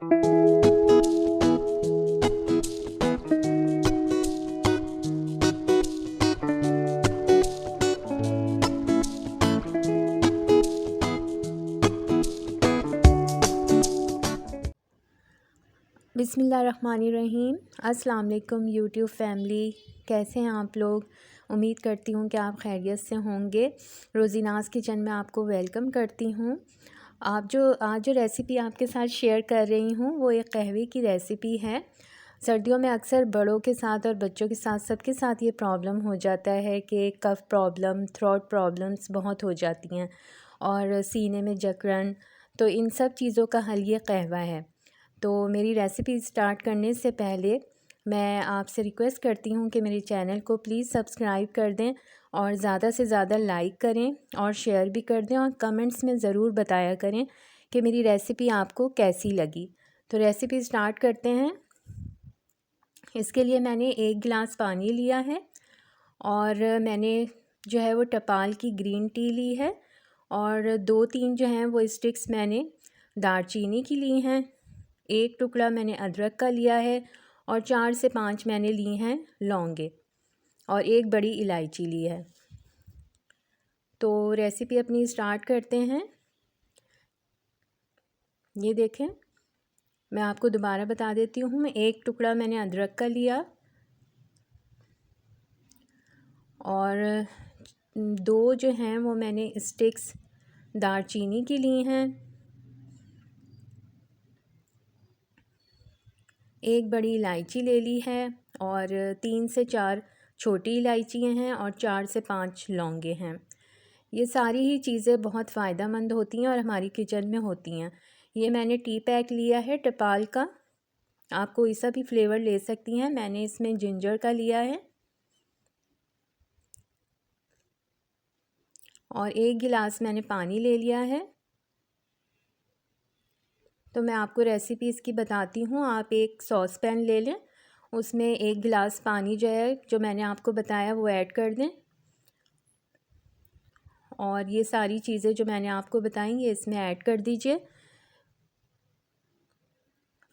बिस्मिल्लाहिर्रहमानिर्रहीम। अस्सलाम वालेकुम यूट्यूब फैमिली, कैसे हैं आप लोग। उम्मीद करती हूँ कि आप खैरियत से होंगे। रोज़ीनाज़ किचन में आपको वेलकम करती हूँ। आज जो रेसिपी आपके साथ शेयर कर रही हूँ वो एक कहवे की रेसिपी है। सर्दियों में अक्सर बड़ों के साथ और बच्चों के साथ सबके साथ ये प्रॉब्लम हो जाता है कि कफ़ प्रॉब्लम, थ्रोट प्रॉब्लम्स बहुत हो जाती हैं और सीने में जकड़न। तो इन सब चीज़ों का हल ये कहवा है। तो मेरी रेसिपी स्टार्ट करने से पहले मैं आपसे रिक्वेस्ट करती हूँ कि मेरे चैनल को प्लीज़ सब्सक्राइब कर दें और ज़्यादा से ज़्यादा लाइक करें और शेयर भी कर दें और कमेंट्स में ज़रूर बताया करें कि मेरी रेसिपी आपको कैसी लगी। तो रेसिपी स्टार्ट करते हैं। इसके लिए मैंने 1 गिलास पानी लिया है और मैंने जो है वो टपाल की ग्रीन टी ली है और 2-3 जो हैं वो स्टिक्स मैंने दालचीनी की ली हैं। 1 टुकड़ा मैंने अदरक का लिया है और 4 से 5 मैंने ली हैं लौंगे और 1 बड़ी इलायची ली है। तो रेसिपी अपनी स्टार्ट करते हैं। ये देखें, मैं आपको दोबारा बता देती हूँ। 1 टुकड़ा मैंने अदरक का लिया और 2 जो हैं वो मैंने स्टिक्स दालचीनी की ली हैं। 1 बड़ी इलायची ले ली है और 3 से 4 छोटी इलायचियाँ हैं और 4 से 5 लौंगे हैं। ये सारी ही चीज़ें बहुत फ़ायदेमंद होती हैं और हमारी किचन में होती हैं। ये मैंने टी पैक लिया है टपाल का, आप कोई सा भी फ्लेवर ले सकती हैं। मैंने इसमें जिंजर का लिया है और 1 गिलास मैंने पानी ले लिया है। तो मैं आपको रेसिपी इसकी बताती हूँ। आप एक सॉस पैन ले लें, उसमें 1 गिलास पानी जो है जो मैंने आपको बताया वो ऐड कर दें और ये सारी चीज़ें जो मैंने आपको बताई ये इसमें ऐड कर दीजिए।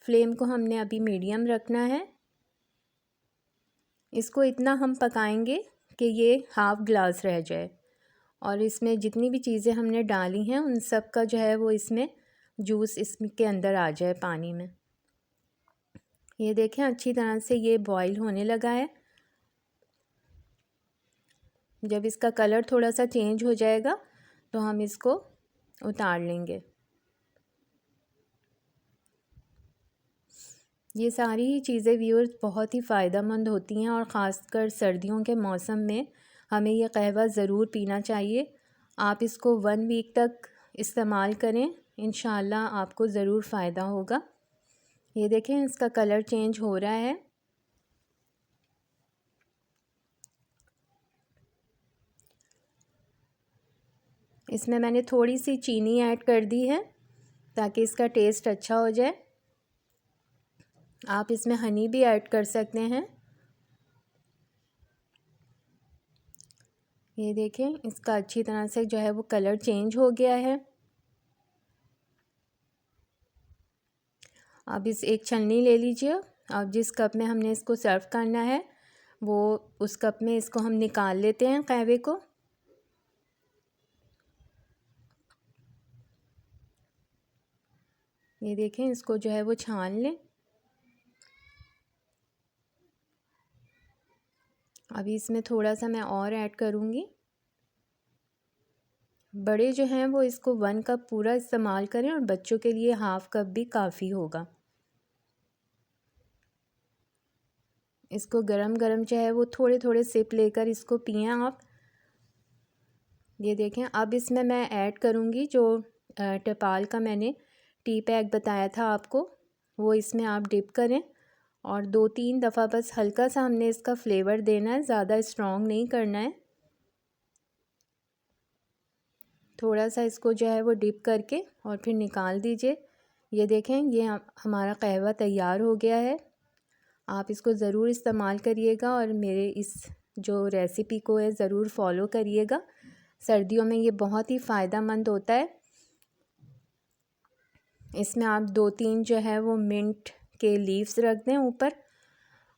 फ्लेम को हमने अभी मीडियम रखना है। इसको इतना हम पकाएंगे कि ये हाफ़ ग्लास रह जाए और इसमें जितनी भी चीज़ें हमने डाली हैं उन सब का जो है वो इसमें जूस इसके अंदर आ जाए पानी में। ये देखें, अच्छी तरह से ये बॉईल होने लगा है। जब इसका कलर थोड़ा सा चेंज हो जाएगा तो हम इसको उतार लेंगे। ये सारी ही चीज़ें व्यूअर्स बहुत ही फ़ायदेमंद होती हैं और ख़ासकर सर्दियों के मौसम में हमें यह कहवा ज़रूर पीना चाहिए। आप इसको 1 वीक तक इस्तेमाल करें, इंशाल्लाह आपको ज़रूर फ़ायदा होगा। ये देखें, इसका कलर चेंज हो रहा है। इसमें मैंने थोड़ी सी चीनी ऐड कर दी है ताकि इसका टेस्ट अच्छा हो जाए। आप इसमें हनी भी ऐड कर सकते हैं। ये देखें, इसका अच्छी तरह से जो है वो कलर चेंज हो गया है। अब एक छलनी ले लीजिए। अब जिस कप में हमने इसको सर्व करना है वो उस कप में इसको हम निकाल लेते हैं कहवे को। ये देखें, इसको जो है वो छान लें। अभी इसमें थोड़ा सा मैं और ऐड करूँगी। बड़े जो हैं वो इसको 1 कप पूरा इस्तेमाल करें और बच्चों के लिए हाफ़ कप भी काफ़ी होगा। इसको गरम गरम जो है वो थोड़े थोड़े सिप लेकर इसको पिएं आप। ये देखें, अब इसमें मैं ऐड करूँगी जो टपाल का मैंने टी पैक बताया था आपको, वो इसमें आप डिप करें और 2-3 दफ़ा बस हल्का सा हमने इसका फ्लेवर देना है, ज़्यादा स्ट्रॉन्ग नहीं करना है। थोड़ा सा इसको जो है वो डिप करके और फिर निकाल दीजिए। ये देखें, ये हमारा कहवा तैयार हो गया है। आप इसको ज़रूर इस्तेमाल करिएगा और मेरे इस जो रेसिपी को है ज़रूर फॉलो करिएगा। सर्दियों में ये बहुत ही फ़ायदेमंद होता है। इसमें आप 2-3 जो है वो मिंट के लीव्स रख दें ऊपर,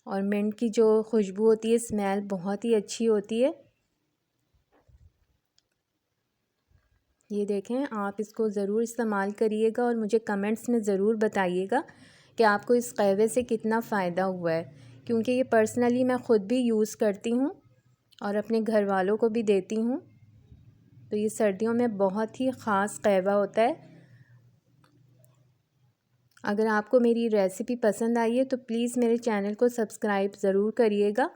और मिंट की जो खुशबू होती है, स्मेल बहुत ही अच्छी होती है। ये देखें, आप इसको ज़रूर इस्तेमाल करिएगा और मुझे कमेंट्स में ज़रूर बताइएगा कि आपको इस कहवे से कितना फ़ायदा हुआ है, क्योंकि ये पर्सनली मैं ख़ुद भी यूज़ करती हूँ और अपने घर वालों को भी देती हूँ। तो ये सर्दियों में बहुत ही ख़ास कहवा होता है। अगर आपको मेरी रेसिपी पसंद आई है तो प्लीज़ मेरे चैनल को सब्सक्राइब ज़रूर करिएगा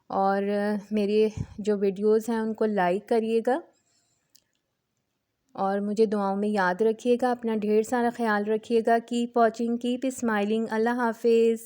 और मेरे जो वीडियोज़ हैं उनको लाइक करिएगा और मुझे दुआओं में याद रखिएगा। अपना ढेर सारा ख्याल रखिएगा। Keep watching, keep smiling. अल्लाह हाफिज़।